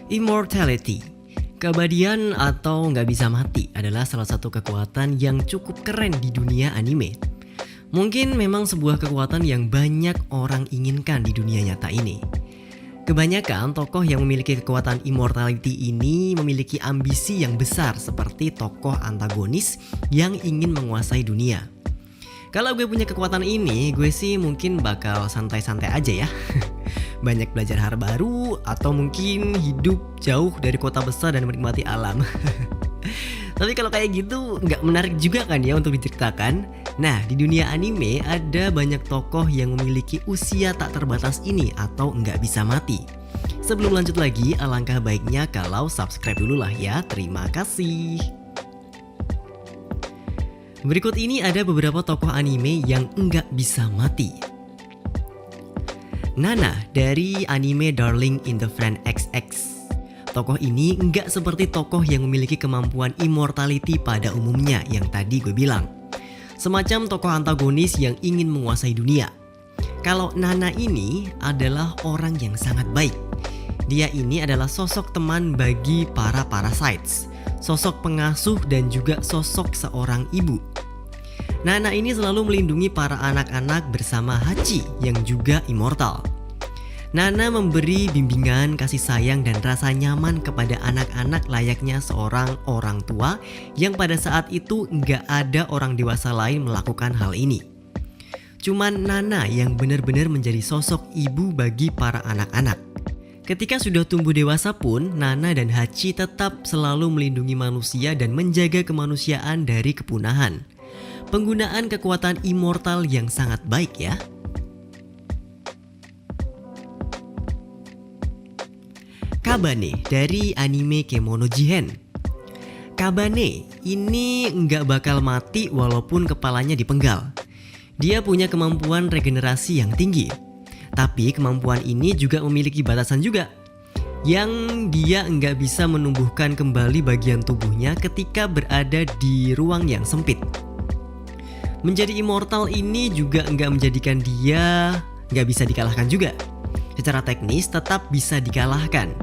Immortality, keabadian atau nggak bisa mati adalah salah satu kekuatan yang cukup keren di dunia anime. Mungkin memang sebuah kekuatan yang banyak orang inginkan di dunia nyata ini. Kebanyakan tokoh yang memiliki kekuatan immortality ini memiliki ambisi yang besar seperti tokoh antagonis yang ingin menguasai dunia. Kalau gue punya kekuatan ini, gue sih mungkin bakal santai-santai aja ya. Banyak belajar hal baru atau mungkin hidup jauh dari kota besar dan menikmati alam. Tapi kalau kayak gitu nggak menarik juga kan ya untuk diceritakan. Nah, di dunia anime ada banyak tokoh yang memiliki usia tak terbatas ini atau nggak bisa mati. Sebelum lanjut lagi, alangkah baiknya kalau subscribe dulu lah ya. Terima kasih. Berikut ini ada beberapa tokoh anime yang nggak bisa mati. Nana dari anime Darling in the Franxx XX. Tokoh ini nggak seperti tokoh yang memiliki kemampuan immortality pada umumnya yang tadi gue bilang. Semacam tokoh antagonis yang ingin menguasai dunia. Kalau Nana ini adalah orang yang sangat baik. Dia ini adalah sosok teman bagi para parasites, sosok pengasuh dan juga sosok seorang ibu. Nana ini selalu melindungi para anak-anak bersama Hachi yang juga immortal. Nana memberi bimbingan, kasih sayang dan rasa nyaman kepada anak-anak layaknya seorang orang tua yang pada saat itu nggak ada orang dewasa lain melakukan hal ini. Cuman Nana yang benar-benar menjadi sosok ibu bagi para anak-anak. Ketika sudah tumbuh dewasa pun, Nana dan Hachi tetap selalu melindungi manusia dan menjaga kemanusiaan dari kepunahan. Penggunaan kekuatan immortal yang sangat baik ya. Kabane dari anime Kemono Jihen. Kabane ini nggak bakal mati walaupun kepalanya dipenggal. Dia punya kemampuan regenerasi yang tinggi. Tapi kemampuan ini juga memiliki batasan juga. Yang dia nggak bisa menumbuhkan kembali bagian tubuhnya ketika berada di ruang yang sempit. Menjadi immortal ini juga nggak menjadikan dia nggak bisa dikalahkan juga. Secara teknis tetap bisa dikalahkan.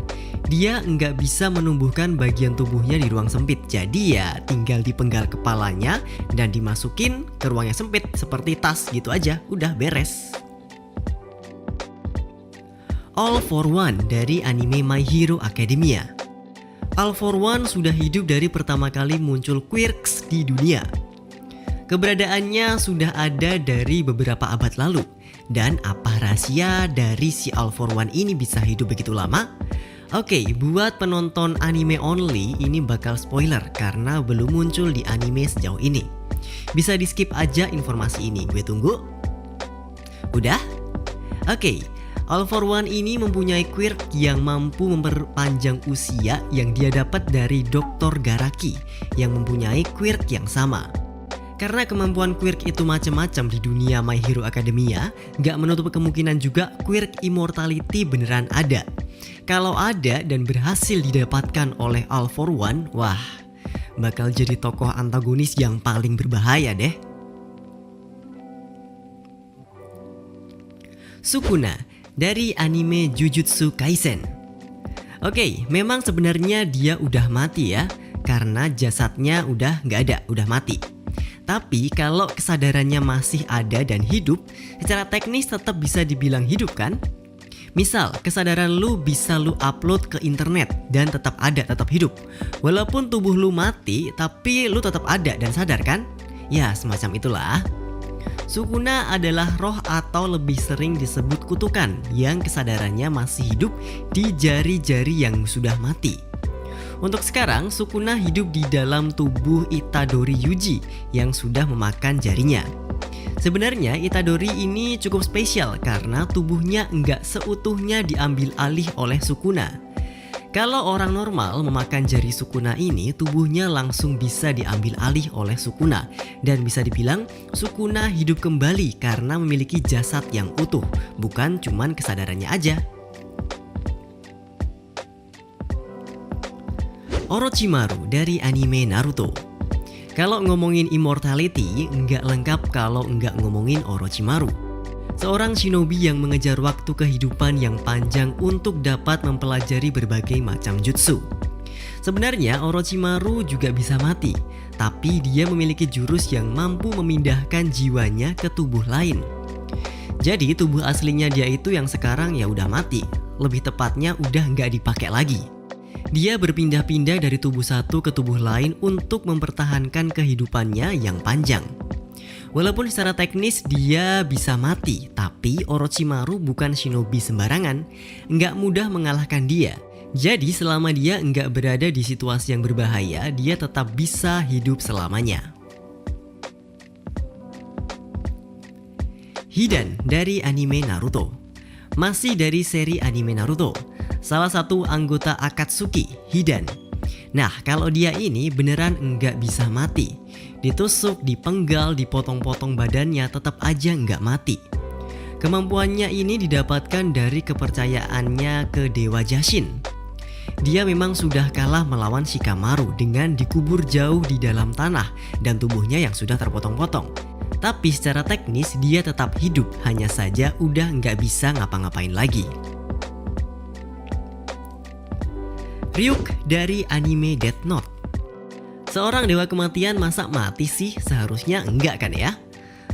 Dia nggak bisa menumbuhkan bagian tubuhnya di ruang sempit. Jadi ya tinggal dipenggal kepalanya dan dimasukin ke ruang yang sempit seperti tas gitu aja. Udah beres. All for One dari anime My Hero Academia. All for One sudah hidup dari pertama kali muncul quirks di dunia. Keberadaannya sudah ada dari beberapa abad lalu. Dan apa rahasia dari si All for One ini bisa hidup begitu lama? Oke, buat penonton anime only ini bakal spoiler karena belum muncul di anime sejauh ini. Bisa di skip aja informasi ini, gue tunggu. Udah? Oke, All for One ini mempunyai quirk yang mampu memperpanjang usia yang dia dapat dari Dr. Garaki yang mempunyai quirk yang sama. Karena kemampuan quirk itu macam-macam di dunia My Hero Academia, gak menutup kemungkinan juga quirk immortality beneran ada. Kalau ada dan berhasil didapatkan oleh All for One, wah, bakal jadi tokoh antagonis yang paling berbahaya deh. Sukuna dari anime Jujutsu Kaisen. Oke, memang sebenarnya dia udah mati ya, karena jasadnya udah gak ada, udah mati. Tapi kalau kesadarannya masih ada dan hidup, secara teknis tetap bisa dibilang hidup kan? Misal, kesadaran lu bisa lu upload ke internet dan tetap ada, tetap hidup. Walaupun tubuh lu mati, tapi lu tetap ada dan sadar kan? Ya, semacam itulah. Sukuna adalah roh atau lebih sering disebut kutukan yang kesadarannya masih hidup di jari-jari yang sudah mati. Untuk sekarang, Sukuna hidup di dalam tubuh Itadori Yuji yang sudah memakan jarinya. Sebenarnya Itadori ini cukup spesial karena tubuhnya nggak seutuhnya diambil alih oleh Sukuna. Kalau orang normal memakan jari Sukuna ini, tubuhnya langsung bisa diambil alih oleh Sukuna. Dan bisa dibilang Sukuna hidup kembali karena memiliki jasad yang utuh, bukan cuman kesadarannya aja. Orochimaru dari anime Naruto. Kalau ngomongin immortality, nggak lengkap kalau nggak ngomongin Orochimaru. seorang shinobi yang mengejar waktu kehidupan yang panjang untuk dapat mempelajari berbagai macam jutsu. Sebenarnya Orochimaru juga bisa mati, tapi dia memiliki jurus yang mampu memindahkan jiwanya ke tubuh lain. Jadi tubuh aslinya dia itu yang sekarang ya udah mati, lebih tepatnya udah nggak dipakai lagi. Dia berpindah-pindah dari tubuh satu ke tubuh lain untuk mempertahankan kehidupannya yang panjang. Walaupun secara teknis dia bisa mati, tapi Orochimaru bukan shinobi sembarangan, nggak mudah mengalahkan dia. Jadi selama dia nggak berada di situasi yang berbahaya, dia tetap bisa hidup selamanya. Hidan dari anime Naruto. Masih dari seri anime Naruto, salah satu anggota Akatsuki, Hidan. Nah, kalau dia ini beneran nggak bisa mati. Ditusuk, dipenggal, dipotong-potong badannya tetap aja nggak mati. Kemampuannya ini didapatkan dari kepercayaannya ke Dewa Jashin. Dia memang sudah kalah melawan Shikamaru dengan dikubur jauh di dalam tanah dan tubuhnya yang sudah terpotong-potong. Tapi secara teknis dia tetap hidup, hanya saja udah nggak bisa ngapa-ngapain lagi. Ryuk dari anime Death Note. Seorang dewa kematian masa mati sih? Seharusnya enggak kan ya?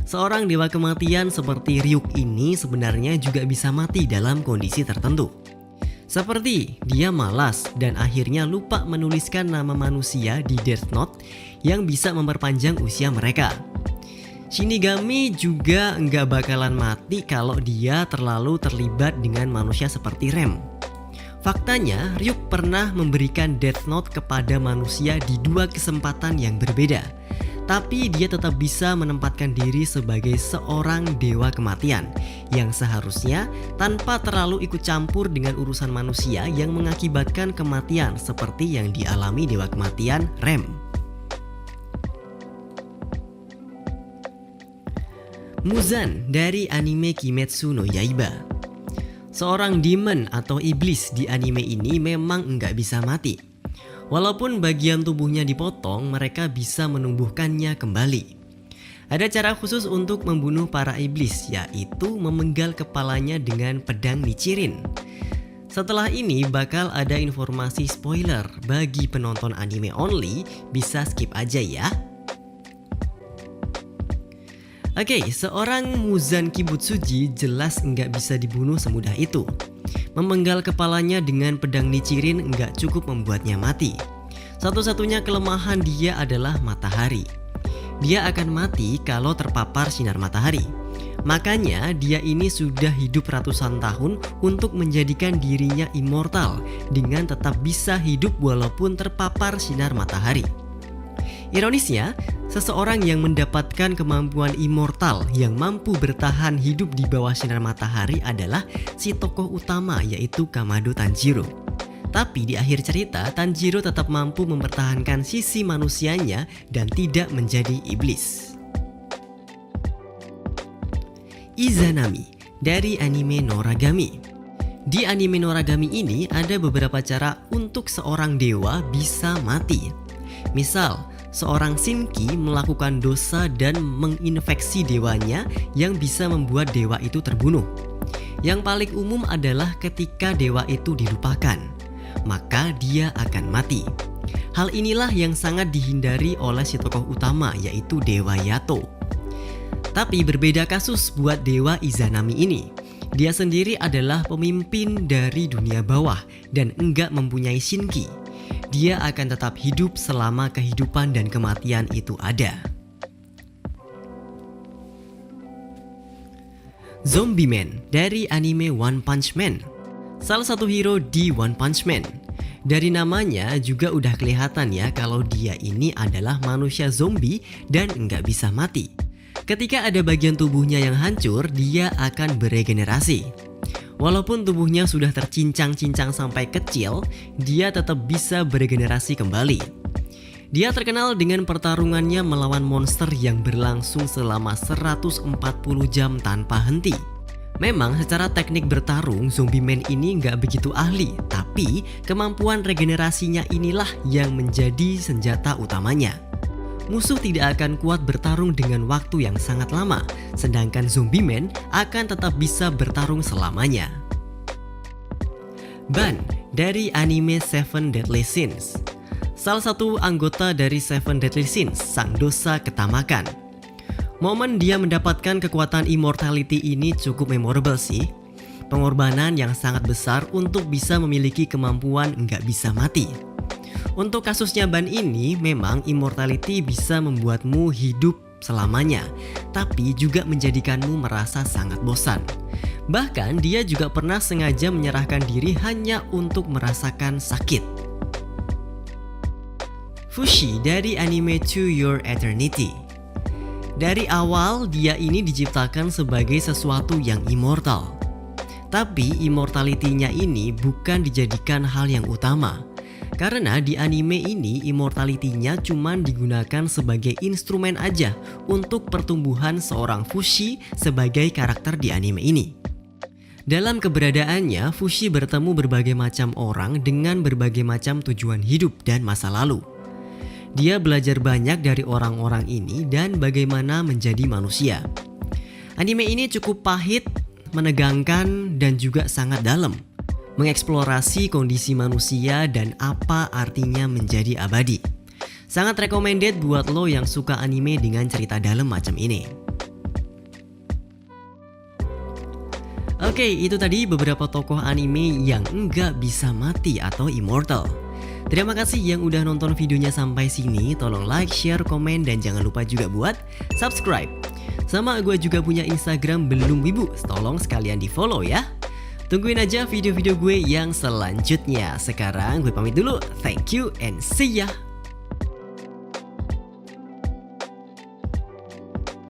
Seorang dewa kematian seperti Ryuk ini sebenarnya juga bisa mati dalam kondisi tertentu. Seperti dia malas dan akhirnya lupa menuliskan nama manusia di Death Note yang bisa memperpanjang usia mereka. Shinigami juga nggak bakalan mati kalau dia terlalu terlibat dengan manusia seperti Rem. Faktanya, Ryuk pernah memberikan Death Note kepada manusia di 2 kesempatan yang berbeda. Tapi dia tetap bisa menempatkan diri sebagai seorang dewa kematian yang seharusnya tanpa terlalu ikut campur dengan urusan manusia yang mengakibatkan kematian seperti yang dialami dewa kematian Rem. Muzan dari anime Kimetsu no Yaiba. Seorang demon atau iblis di anime ini memang nggak bisa mati. Walaupun bagian tubuhnya dipotong, mereka bisa menumbuhkannya kembali. Ada cara khusus untuk membunuh para iblis, yaitu memenggal kepalanya dengan pedang Nichirin. Setelah ini bakal ada informasi spoiler bagi penonton anime only, bisa skip aja ya. Oke, seorang Muzan Kibutsuji jelas nggak bisa dibunuh semudah itu. Memenggal kepalanya dengan pedang Nichirin nggak cukup membuatnya mati. Satu-satunya kelemahan dia adalah matahari. Dia akan mati kalau terpapar sinar matahari. Makanya dia ini sudah hidup ratusan tahun untuk menjadikan dirinya immortal dengan tetap bisa hidup walaupun terpapar sinar matahari. Ironisnya, seseorang yang mendapatkan kemampuan immortal yang mampu bertahan hidup di bawah sinar matahari adalah si tokoh utama, yaitu Kamado Tanjiro. Tapi di akhir cerita, Tanjiro tetap mampu mempertahankan sisi manusianya dan tidak menjadi iblis. Izanami dari anime Noragami. Di anime Noragami ini ada beberapa cara untuk seorang dewa bisa mati. Misal, seorang Shinki melakukan dosa dan menginfeksi dewanya yang bisa membuat dewa itu terbunuh. Yang paling umum adalah ketika dewa itu dilupakan, maka dia akan mati. Hal inilah yang sangat dihindari oleh si tokoh utama, yaitu Dewa Yato. Tapi berbeda kasus buat Dewa Izanami ini. Dia sendiri adalah pemimpin dari dunia bawah dan enggak mempunyai Shinki. Dia akan tetap hidup selama kehidupan dan kematian itu ada. Zombie Man dari anime One Punch Man. Salah satu hero di One Punch Man. Dari namanya juga udah kelihatan ya kalau dia ini adalah manusia zombie dan nggak bisa mati. Ketika ada bagian tubuhnya yang hancur, dia akan beregenerasi. Walaupun tubuhnya sudah tercincang-cincang sampai kecil, dia tetap bisa beregenerasi kembali. Dia terkenal dengan pertarungannya melawan monster yang berlangsung selama 140 jam tanpa henti. Memang secara teknik bertarung, Zombie Man ini nggak begitu ahli, tapi kemampuan regenerasinya inilah yang menjadi senjata utamanya. musuh tidak akan kuat bertarung dengan waktu yang sangat lama, sedangkan zombie man akan tetap bisa bertarung selamanya. Ban dari anime Seven Deadly Sins. Salah satu anggota dari Seven Deadly Sins, sang dosa ketamakan. Momen dia mendapatkan kekuatan immortality ini cukup memorable sih. Pengorbanan yang sangat besar untuk bisa memiliki kemampuan nggak bisa mati. Untuk kasusnya Ban ini, memang immortality bisa membuatmu hidup selamanya, tapi juga menjadikanmu merasa sangat bosan. Bahkan dia juga pernah sengaja menyerahkan diri hanya untuk merasakan sakit. Fushi dari anime To Your Eternity. Dari awal dia ini diciptakan sebagai sesuatu yang immortal. Tapi immortality-nya ini bukan dijadikan hal yang utama. Karena di anime ini immortality-nya cuma digunakan sebagai instrumen aja untuk pertumbuhan seorang Fushi sebagai karakter di anime ini. Dalam keberadaannya, Fushi bertemu berbagai macam orang dengan berbagai macam tujuan hidup dan masa lalu. Dia belajar banyak dari orang-orang ini dan bagaimana menjadi manusia. Anime ini cukup pahit, menegangkan, dan juga sangat dalam. Mengeksplorasi kondisi manusia dan apa artinya menjadi abadi. Sangat recommended buat lo yang suka anime dengan cerita dalam macam ini. Oke, itu tadi beberapa tokoh anime yang enggak bisa mati atau immortal. Terima kasih yang udah nonton videonya sampai sini. Tolong like, share, komen, dan jangan lupa juga buat subscribe. Sama gue juga punya Instagram Belum Wibu, tolong sekalian di follow ya. Tungguin aja video-video gue yang selanjutnya. Sekarang gue pamit dulu, thank you and see ya.